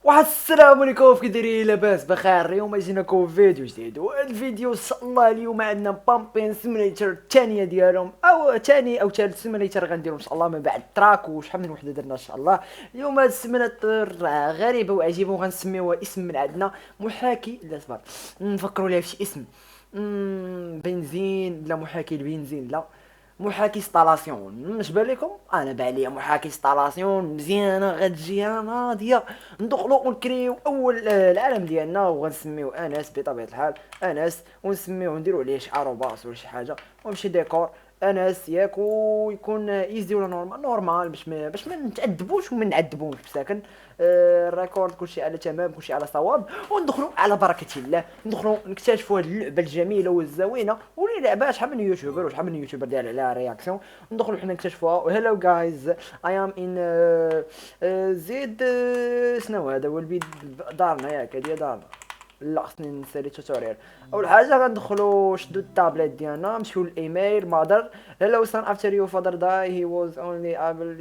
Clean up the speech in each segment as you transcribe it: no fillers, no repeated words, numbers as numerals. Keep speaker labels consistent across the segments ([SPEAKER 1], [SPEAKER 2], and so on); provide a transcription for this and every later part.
[SPEAKER 1] والسلام عليكم، كيف دايرين؟ لاباس بخير؟ اليوم جيناكم فيديو جديد، والفيديو ان شاء الله اليوم عندنا بامبين سيميليتر الثانيه ديالهم او ثاني او ثالث سيميليتر غنديرو ان شاء الله من بعد تراك وشحال من وحده درنا ان شاء الله. اليوم هاد السيميليتر غريبه وعجيبه وغنسميوها اسم من عندنا محاكي. لا صبر نفكروا ليها فشي اسم. بنزين، لا محاكي البنزين، لا محاكي انستالاسيون. مش بالكم انا بالي محاكي انستالاسيون مزيانه غتجي ناضيه. ندخلو ونكريو اول العالم ديالنا وغنسميو انس بطبيعه الحال انس، ونسميوه نديرو عليه شي اروباس ولا شي حاجه ونمشي ديكور انس ياك، ويكون ايزي ولا نورمال نورمال باش ما نتعذبوش وما نعذبوش بساكن. الريكورد كلشي على تمام، كلشي على صواب، وندخلوا على بركه الله ندخلوا نكتشفوا هذه اللعبه الجميله والزوينه واللي لعبها شحال من يوتيوبر وشحال من يوتيوبر دار عليها رياكسيون. ندخلوا حنا نكتشفوها. هلو جايز اي ام ان زيد شنو هذا هو البيت دارنا ياك، هادي دارنا. لا خصني نسالي توتوريال. اول حاجه غندخلوا شدوا التابلت ديالنا، نمشيو للايميل مادر. hello son after your father died he was only able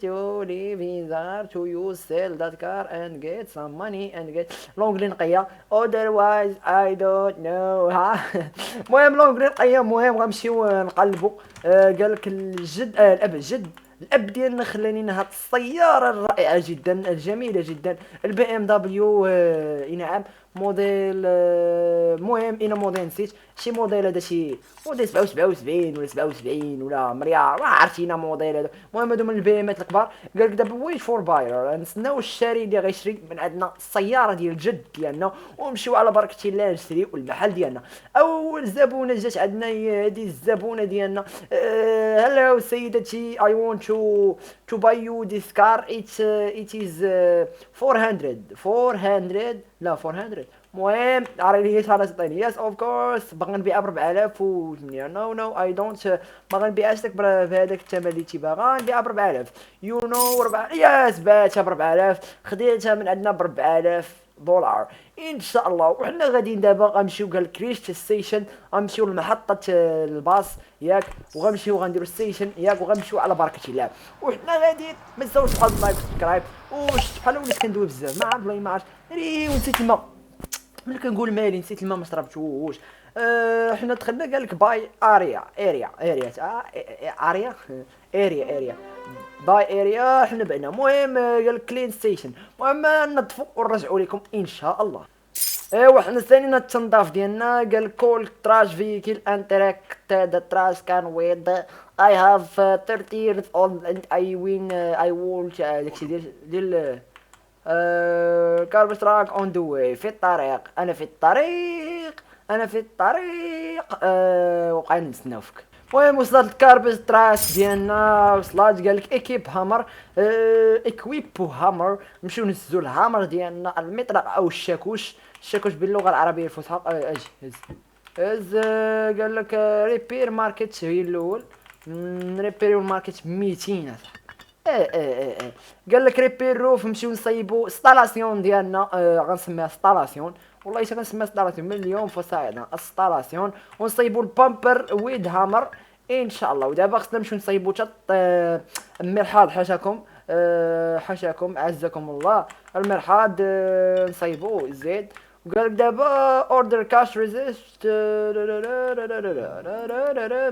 [SPEAKER 1] to live in there to use sell that car and get some money and get لونجلي نقيه otherwise I don't know ها. المهم لونجلي نقيه. المهم غنمشيو نقلبوا. قالك الجد الاب ديالنا خلاني هاد السياره الرائعه جدا الجميله جدا البي ام دبليو. نعم موديل. المهم انا موديل نسيت شي موديل، هذا شي موديل 77 ولا 77 ولا مليار، ما عرفتينا موديل هذا. المهم هادو من البي امات الكبار. قالك دابا ويت فور باير، نستناو الشاري اللي غيشري من عندنا السياره ديال الجد ديالنا ونمشيو على بركه الله نشريو المحل ديالنا. اول زبونه جات عندنا هي هذه الزبونه ديالنا. hello سيدتي I want to buy you this car. it is 400 لا 400. المهم عرفتي ايش تعطيني؟ يس اوف كورس باغي نبيعها ب 4008. نو اي دونت، ما غنبيعهاش لك بهذاك الثمن اللي تيباغا، نبيعها ب 4000. يو نو 4 يس باتها ب 4000، خديتها من عندنا ب 4000 دولار ان شاء الله. وحنا غاديين دابا غنمشيو قال كريش ستيشن، غنمشيو لمحطه الباص ياك، وغنمشيو غنديرو ستيشن ياك، وغنمشيو على بركه الله. وحنا غاديين ما تنساوش تحطوا لايك وسبسكرايب. وش بحال وليت كندوي بزاف، ما عرفت والله ما عرفت ونسيت الماء. ملي كنقول مالي نسيت الماء ما شربتوش. حنا دخلنا قالك باي اريا باي اريا حنا بعنا. المهم قالك كلين ستيشن. المهم نظفوا ونرجعوا لكم ان شاء الله. ايوا حنا ثانينا التنظاف ديالنا. قال كول تراش فيكيل انتراكت ذا تراش كان ويد I have 30 years old and I will داكشي ديال كاربس تراك اون ذا واي، في الطريق انا في الطريق وبقينا نستناو فيك. المهم وصلت الكاربس تراش ديالنا، وصلت قالك ايكيب هامر. اكويبو هامر. نمشيو نهزو الهامر ديالنا المطرقه او الشاكوش باللغه العربيه الفصحى. اجي هز قالك ريبير ماركت هي الاول. ريبير ماركت 200 قال لك ريبير روف. نمشيو نصايبو انستالاسيون ديالنا. غنسميها انستالاسيون، والله حتى كنسميها انستالاسيون من اليوم فصاعدا انستالاسيون. ونصايبو البامبر ويد هامر ان شاء الله. ودابا خصنا نمشيو نصايبو حتى المرحاض حاشاكم عزكم الله. المرحاض نصايبو زيد. وقالك دابا اوردر كاش ريزيست.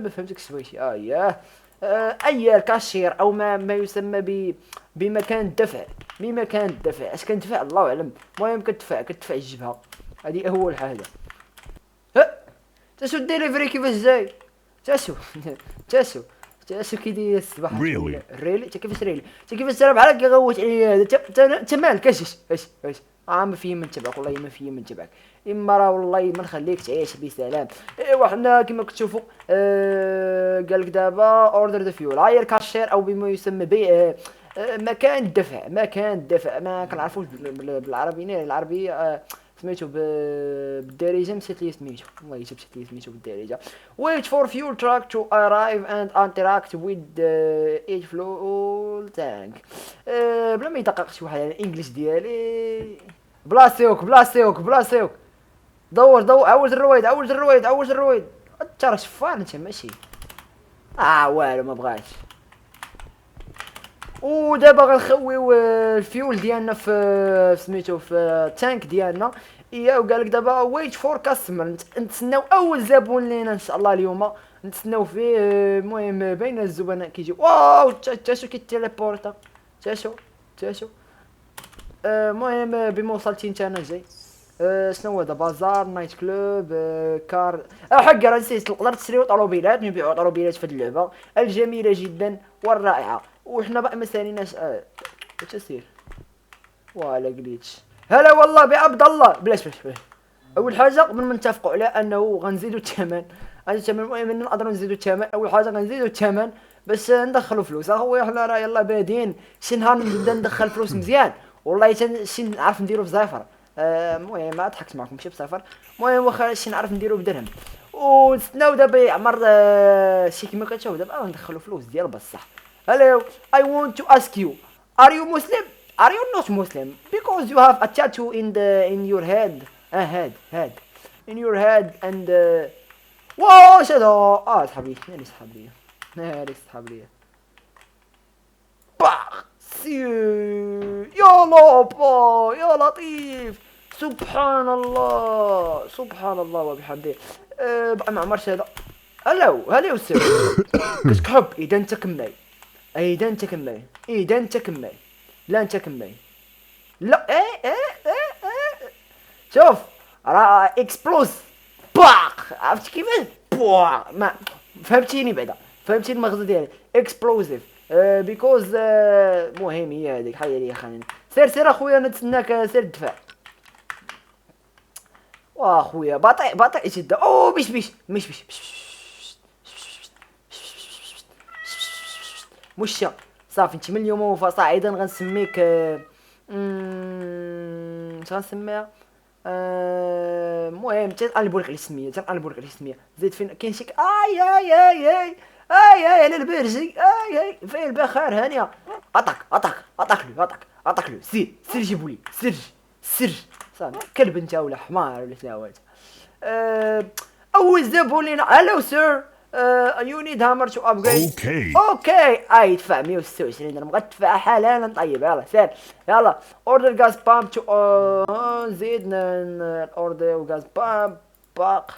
[SPEAKER 1] ما فهمتكش بغيتي. ياه. اي الكاشير او ما يسمى بمكان الدفع. اش كندفع الله اعلم. المهم كتدفع الجبهه، هذه اول حاجه. تاسو الدليفري كيفاش جاي؟ تاسو كيدير الصباح ريلي كيفاش راه بحال هكا غوت عليا هذا. انت مالك اش ما فيه من تبعك، والله ما فيه من تبعك. اما راه والله ما نخليك تعيش بسلام. ايوا حنا كما كتشوفوا. قالك دابا اوردر ذا فيول هاير كاشير او بما يسمى مكان الدفع. ما كنعرفوش بالعربيه. سميتو بالدارجه نسيت لي سميتو، والله حتى نسيت لي سميتو بالدارجه. wait for fuel truck to arrive and interact with each fuel tank. بلا ما يدقق شي واحد على الانجليش ديالي. بلاصيوك دور عوج الرويد. انت راه شفان انت ماشي والو ما بغاش. ودابا غنخويو الفيول ديالنا في سميتو في التانك ديالنا. ايا وقال لك دابا ويت فور كاستمر، نتسناو اول زبون لينا ان شاء الله اليوم، نتسناو فيه. المهم بين الزبناء كيجيو. واو تا شو كيتيليبورتا، تا شو. المهم بما وصلتي انت انا جاي. شنو هو هذا؟ بازار، نايت كلوب، كار. حق راه نسيت، تقدر تشريو طروبيلات، نبيعو طروبيلات في هاد اللعبه الجميله جدا والرائعه. وحنا بقى ما ساليناش تسير ولا قليتش. هلا والله بعبد الله. بلاش. اول حاجه قبل ما نتفقوا على انه غنزيدوا الثمن، المهم نقدروا نزيدوا الثمن. اول حاجه غنزيدوا الثمن باش ندخلوا فلوس. اخويا حنا راه يلا بادين، شي نهار نبدا ندخل فلوس مزيان والله شي نعرف نديرو في صفر. المهم ما ضحكت معكم ماشي بصفر. المهم واخا شي نعرف نديرو بدرهم. ونستناو دابا يعمر شي كيما كتشوف دابا ندخلوا فلوس ديال بصح. Hello, I want to ask you, are you Muslim? Are you not Muslim? Because you have a tattoo in your head, head, in your head and واو اش هذا؟ سحب لي ناري سحب لي باخ سيو. يا لابا يا لطيف، سبحان الله وبحمده. بقى ما عمرش هذا. هلا وسهلا. كتحب اذا انت كمل، لا انت كمل. لا شوف راه اكسبلوز باق، عرفت كيفاش بوا ما فهمتيني بعدا، فهمتيني المغزى ديالي اكسبلوزيف. بيكوز مهم هي هذيك حيا لي خلينا. سير اخويا نتسناك، سير الدفاع. واخويا بطيء جدا. او بيش مشى صافي. انت من اليوم فصاعدا غنسميك اش غنسميها؟ المهم تنقلبوا لك على السميه، زيد فين كاين شي اي على البرجي. اي فين البخار هانيه. عطاك له سير جيبوا لي سير صافي. كلب انت ولا حمار ولا شنو انت؟ اول زبون لينا. هلو سير، يو نيد هامر تو ابجريد. اوكي يدفع 126 درهم، غتدفع حالا. طيب يلا سير يلا. اوردر غاز بامب تو زيد اوردر غاز بامب باق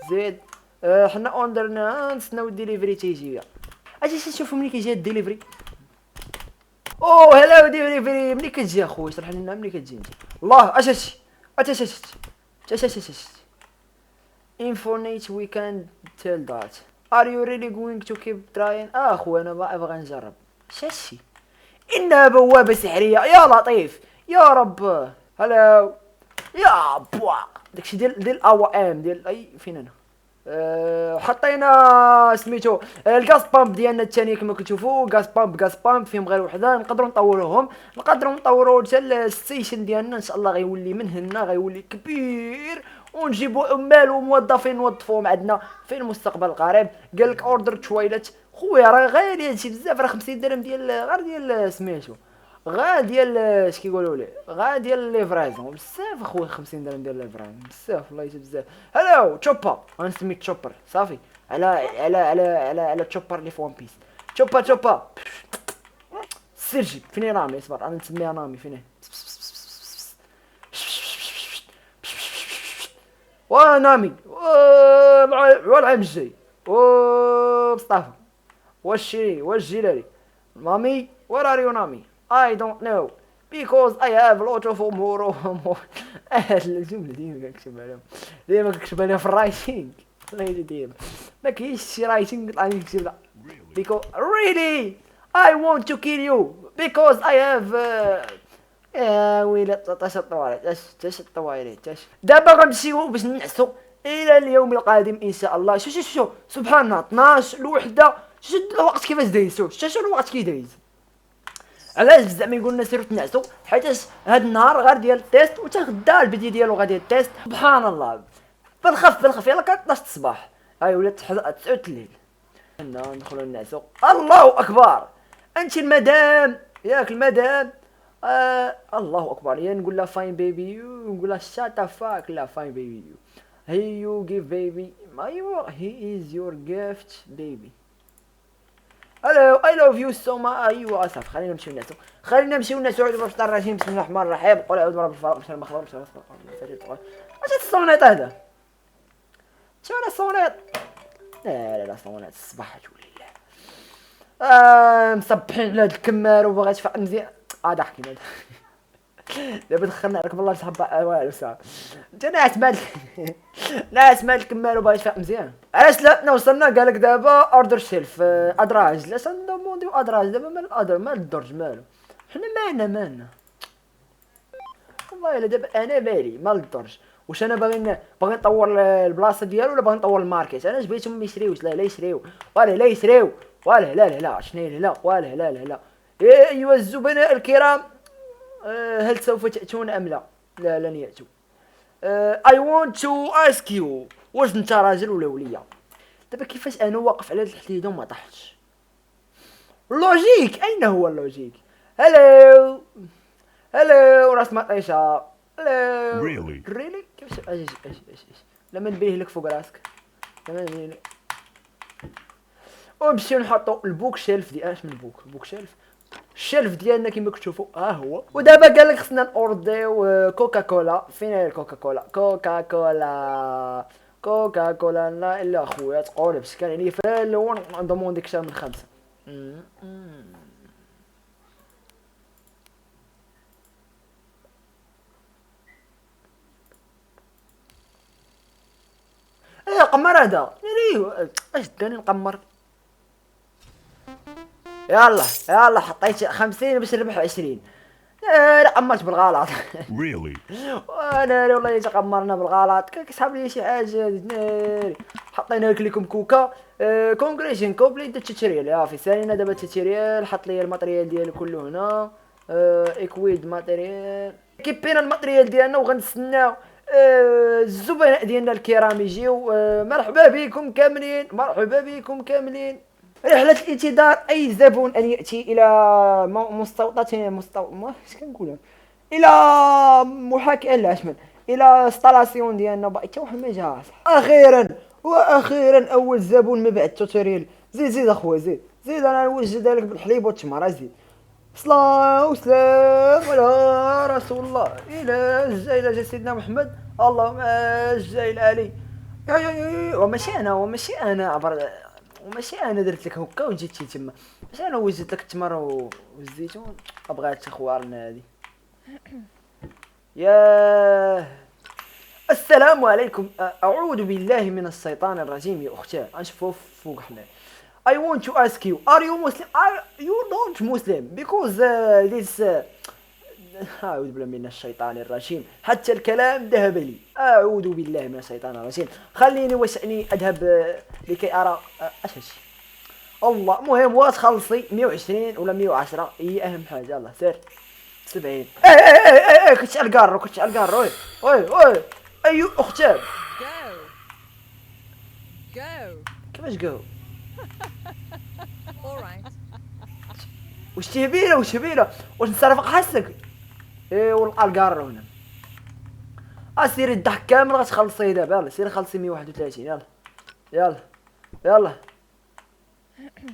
[SPEAKER 1] زيد. حنا اوردر نستناو الديليفري تيجي. اجي نشوفو ملي كيجي الديليفري. هلا ديليفري ملي كتجي اخويا؟ شرح لنا ملي كتجي انت. الله اش Infinite we can tell that. Are you really going to keep trying? اخويا انا بغا نجرب. شاشي انها بوابة سحرية يا لطيف يا رب. هلا يا بوا داكشي ديال ام ديال اي فين انا. حطينا سميتو الغاز بامب ديالنا الثانيه كما كتشوفوا. غاز بامب فيهم غير وحده. نقدروا نطوروهم، نطوروا حتى الستيشن ديالنا ان شاء الله غيولي من هنا غيولي كبير، ونجيبوا عمال وموظفين نوظفوهم عندنا في المستقبل القريب. قال لك اوردر تويلت. خويا راه غالي هادشي بزاف، راه 50 درهم ديال غير ديال سميتو غا ديال اش كيقولوا ليه غا ديال ليفرازون بزاف اخويا. 50 درهم ديال ليفرازون بزاف والله بزاف. هلو تشوبر، غنسمي تشوبر صافي على تشوبر اللي في ون بيس. تشوبر سيرجي فين رامي؟ اصبر انا نسميها رامي. فين نامي والعام الجاي مصطفى واش جيلالي مامي. where are you نامي؟ I don't know because I have a lot of امور. الجمله ديما كنكتب عليها في الرايتينغ. الله يديم ما كاينش شي رايتينغ طلع لي نكتب because really I want to kill you because I have ويلي تاش الطواليت دابا غنمشيو باش نعسو الى اليوم القادم ان شاء الله. شو سبحان الله 12 الوحده. شو الوقت كيفاش دايز؟ شو الوقت كي دايز؟ علاش زعما يقولنا سيرو تنعسو؟ حيتاش هاد النهار غير ديال التيست وتا غدا البدي ديالو غادي التيست. سبحان الله بالخف يلا كانت 12 الصباح هاي ولات 9 الليل. ندخلو نعسو. الله اكبر انت المدام ياك المدام. الله اكبر. يا نقول لها فاين بيبي يو، نقول لها شات فاك. لا فاين بيبي يو هي يو جيف بيبي هي از يور جيفت بيبي. الو اي لوف يو سو ما ايوا اسف. خلينا نمشيو نعسو، خلينا نمشيو نعسو. اعوذ بالله من الشيطان الرجيم، بسم الله الرحمن الرحيم. قل اعوذ برب الفلق من شر ما خلق من شر غاسق. واش هاد الصونيط هذا؟ شو هذا الصونيط؟ لا لا لا صونيط الصباح تولي لا. مصبحين على هاد الكمار وباغي تفهم مزيان. ضحكي هذا. دابا دخلنا عليك بالله صحاب والو صافي. انت ناعس مالك. ناعس مالك كمال وباغي تفهم مزيان. علاش لا وصلنا قالك دابا اوردر شيلف ادراج. لاش ندومونديو ادراج دابا؟ مال الادر مال الدرج مالو؟ حنا مالنا والله الا دابا انا مالي مال الدرج. واش انا باغي نطور البلاصه ديالو ولا باغي نطور الماركت؟ انا جبيتهم ما يشريوش. لا لا يشريو ولا لا يشريو ولا لا لا لا شنو لا ولا لا لا لا. يا ايها الزبناء الكرام، هل سوف تأتون ام لا؟ لا لن يأتوا. I want to ask you، واش انت راجل ولا ولية؟ دابا كيفاش انا واقف على هاد الحديد وما طحتش؟ اللوجيك اين هو اللوجيك؟ هلو هلو راس مطيشة. هلو ريلي كيفاش اش لما نبيه لك فوق راسك. لما نبيه لك ونمشيو نحطو البوك شيلف ديال اش من البوك شيلف. الشلف ديالنا كيما كتشوفوا ها هو. ودابا قال لك خصنا نورديو كوكا كولا. فين هي الكوكا كولا؟ كوكا كولا لا الا خويا تقول بشكل يعني في الاول ندوموندي كثر من 5. ايه قمر هذا يعني اش داني نقمر. يلا حطيت 50 باش نربح 20. انا قمرت بالغلط.
[SPEAKER 2] Really?
[SPEAKER 1] وانا والله تقمرنا بالغلط. كيسحب لي شي حاجه ناري. حطينا لكم كوكا. كونغريشن كومبليت التوتوريال. يا في ثانينا دابا التوتوريال. حط لي الماتريال ديالو كله هنا. اكويد ماتريال. كيبينا الماتريال ديالنا وغنستناو الزبناء ديالنا الكرام يجيو. مرحبا بكم كاملين، مرحبا بكم كاملين. رحلة الانتظار أي زبون أن يأتي إلى مستوطنة اش كنقولها، إلى محاكاة لا أشمل إلى ستالاسيون ديالنا. باقي حتى واحد ما جا. أخيرا أول زبون من بعد التوتوريال. زيد أخويا زيد أنا نوجد لك بالحليب والتمر. زيد صلاة وسلام على رسول الله إلى سيدنا محمد اللهم جاي العلي. وماشي أنا درت لك هكا وجيتي تما. باش انا وجدت لك التمر والزيتون. بغات خوارنا هذه. يا السلام عليكم. اعوذ بالله من الشيطان الرجيم. يا اختي نشوفوا فوق حنا. I want to ask you, are you Muslim? You don't Muslim because this أعوذ بالله من الشيطان الرجيم. حتى الكلام ذهب لي. أعوذ بالله من الشيطان الرجيم. خليني وسعني أذهب لكي أرى أش الله. مهم واش خلصي 120 ولا 110 هي أهم حاجة. يلا سير 70. كنت على القارو. وي أيو أختي كيفاش جو؟ وش تبيله واش نصرف حسك؟ ايه والله القارو هنا. سيري الضحك كامل غتخلصيه دابا. يلا سيري خلصي 131. يلا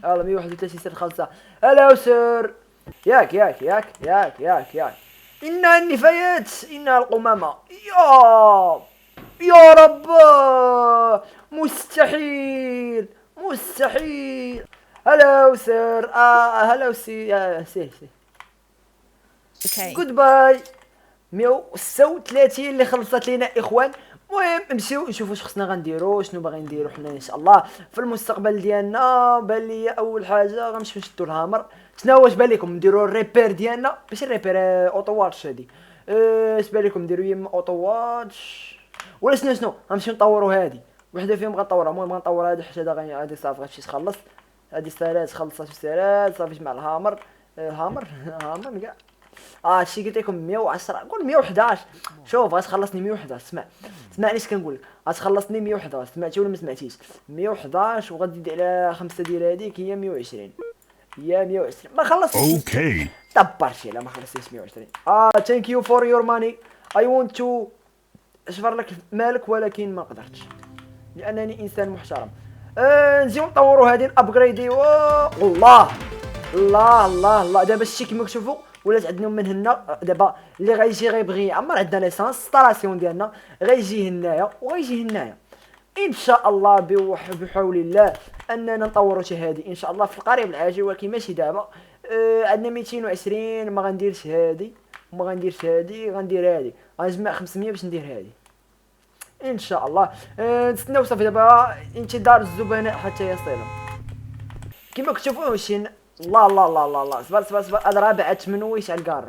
[SPEAKER 1] 131 سير خلصها. هلا سير. ياك إنها النفايات إنها القمامة. يا رب مستحيل. هلا سير. هلا سي جود باي. 136 اللي خلصت لينا اخوان. المهم نمشيو نشوفوا واش خصنا غنديرو، شنو باغي نديرو حنا ان شاء الله في المستقبل ديالنا. بان لي اول حاجه غنمشيو نشدو الهامر. شنو واش بان لكم نديرو الريبير ديالنا؟ باش الريبير اوتو واتش هادي. اش بان لكم نديرو يما اوتو واتش ولا شنو غنمشيو نطورو هادي وحده فيهم غنطورها. المهم غنطور هادي حتى هادي صافي غتمشي تخلص. هادي سالات خلصات وسالات صافي. جمع الهامر. هامر كاع. هادشي قلت لكم 110. قول 111. شوف غتخلصني 111. سمعني اش كنقول لك. غتخلصني 111. سمعتي ولا ما سمعتيش؟ 111 وغتزيد على 5 ديال هذيك هي 120. ما خلصتش.
[SPEAKER 2] اوكي
[SPEAKER 1] دبرتي لا ما خلصتيش 120. ثانك يو فور يور ماني. اي وونت تو اشفر لك مالك ولكن ما قدرتش لانني انسان محترم. نجيو نطوروا هذه الابغريديو. والله الله الله الله دابا الشيء كما كتشوفوا ولات عندنا من هنا. دابا اللي غيجي غيبغي يعمر عندنا ليسانس ستالاسيون ديالنا غيجي هنايا وغيجي هنايا ان شاء الله بحول الله اننا نطوروا حتى هذه ان شاء الله في القريب العاجل، ولكن ماشي دابا. عندنا 220 ما غنديرش هذه وما غنديرش هذه، غندير هذه، غنجمع 500 باش ندير هذه ان شاء الله. نتسناو صافي دابا انتظار الزبناء حتى يصلوا كما كتشوفوا. مشينا الله الله الله الله الله. صبر صبر صبر، هذا راه بعد تمنويش على الكارو.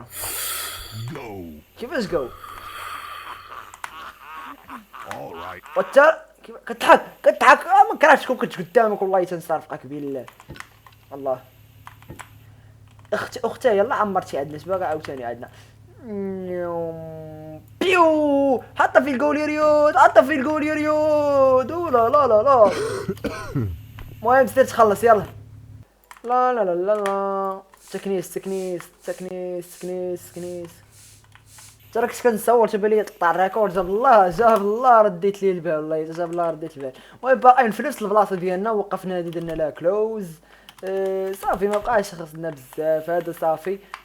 [SPEAKER 1] كيفاش جو وانت كتضحك ما كرهتش كون كنت قدامك والله تنصرفقك بالله. الله اختي يلا عمرتي عندنا شباغا عاوتاني عندنا بيو. حتى في الجول ريود، حتى في الجول ريود. لا لا لا لا. المهم سير تخلص يلا. لا لا لا لا لا. تكنيس تكنيس تكنيس تكنيس تكنيس. تراك كنصور تبان لي تقطع الريكورد. جاب الله رديت لي البال والله جاب الله رديت البال. المهم باقيين في نفس البلاصه ديالنا وقفنا هادي درنا لها كلوز. صافي ما بقاش خصنا بزاف هذا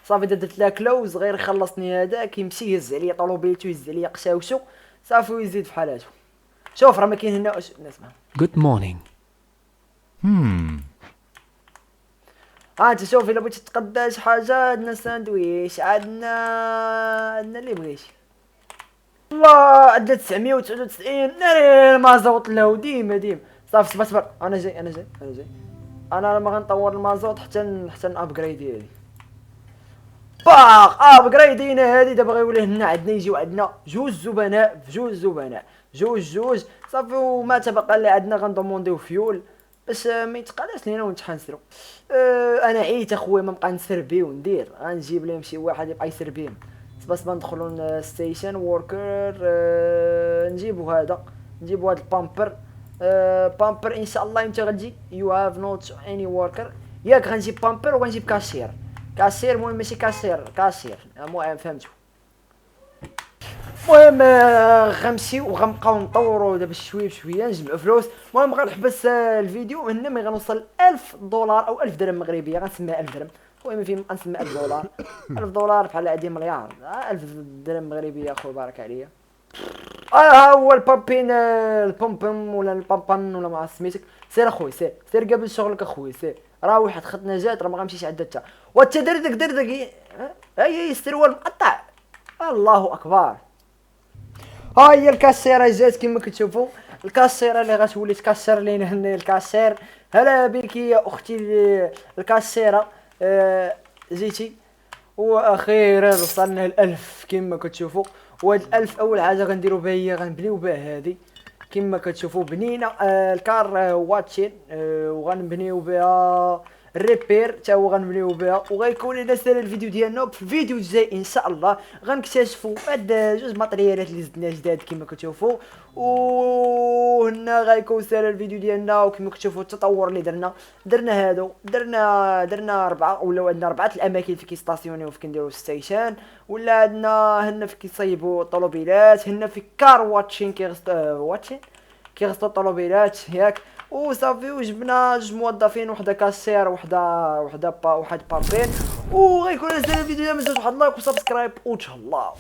[SPEAKER 1] صافي درت لها كلوز. غير خلصني هذا كيمشي يهز عليا طوموبيلتو يهز عليا قشاوشو صافي ويزيد في حالاتو. شوف راه ما كاين هنا نسمع.
[SPEAKER 2] Good morning.
[SPEAKER 1] انت شوف الا بغيتي تتغدى شي حاجه عندنا ساندويش، عندنا اللي بغيتي. الله عندنا 999 ناري المازوط له ديما صافي. صبر صبر انا جاي انا ما غنطور المازوط حتى نابغريدي هادي باق ابغريدينا هادي. دابا غيولي هنا عندنا يجيو عندنا جوج زبناء في جوج صافي. وما تبقى اللي عندنا غندومونديو فيول باش ما يتقاداش لينا ونتحنسرو. انا عييت اخويا ما نبقى نسربي وندير غنجيب لهم شي واحد يبقى يسربيهم. بس ندخلوا ستيشن ووركر. نجيبوا هذا البامبر. بامبر ان شاء الله انت غتجي يو هاف نوت اني وركر ياك. غنجيب بامبر وغنجيب كاشير. المهم ماشي كاشير المهم فهمتوا. المهم غنمشيو وغنبقاو نطوروا دابا شويه بشويه نجمعوا فلوس. المهم غنحبس الفيديو هنا ملي غنوصل $1000 او 1000 درهم مغربيه غنسميها 1000 درهم. المهم فين غنسمي $1000 $1000 بحال عادي مليار. 1000 درهم مغربيه اخو بارك عليا. ها هو البومبم ولا البامبان ولا ما سميتك. سير اخويا سير قبل شغلك اخويا سير. راه واحد خدنا جات راه ما غنمشيش عندها حتى وانت دردك هي السروال مقطع. الله اكبر. ها هي الكاسيره جات كما كتشوفوا. الكاسيره اللي غتولي تكسر لينا هنا الكاسير. هلا بك يا اختي الكاسيره. جيتي واخيرا وصلنا ل1000 كما كتشوفوا. وهاد 1000 اول حاجه غنديروا بها هي غنبنيو بها هذه كما كتشوفوا. بنينا الكار واتشين وغنبنيو بها الريبير حتى هو غنبنيو بها. وغيكون لنا سال الفيديو ديالنا في الفيديو الجاي ان شاء الله غنكتشفوا هاد جوج ماتريالات اللي زدنا جداد كما كتشوفوا. وهنا غيكون سال الفيديو ديالنا. وكما كتشوفوا التطور اللي درنا هادو درنا 4 ولا عندنا 4 الاماكن في كيستاسيونيو في كنديروا ستيشن. ولا عندنا هنا في كيصايبوا الطوموبيلات. هنا في كار واتشين كيغسطوا الطوموبيلات ياك. وصافي وجبنا جوج موظفين وحده كاسير واحد بامبين. وغيكون هذا الفيديو ما تنساوش واحد لايك وسبسكرايب وتهلاو.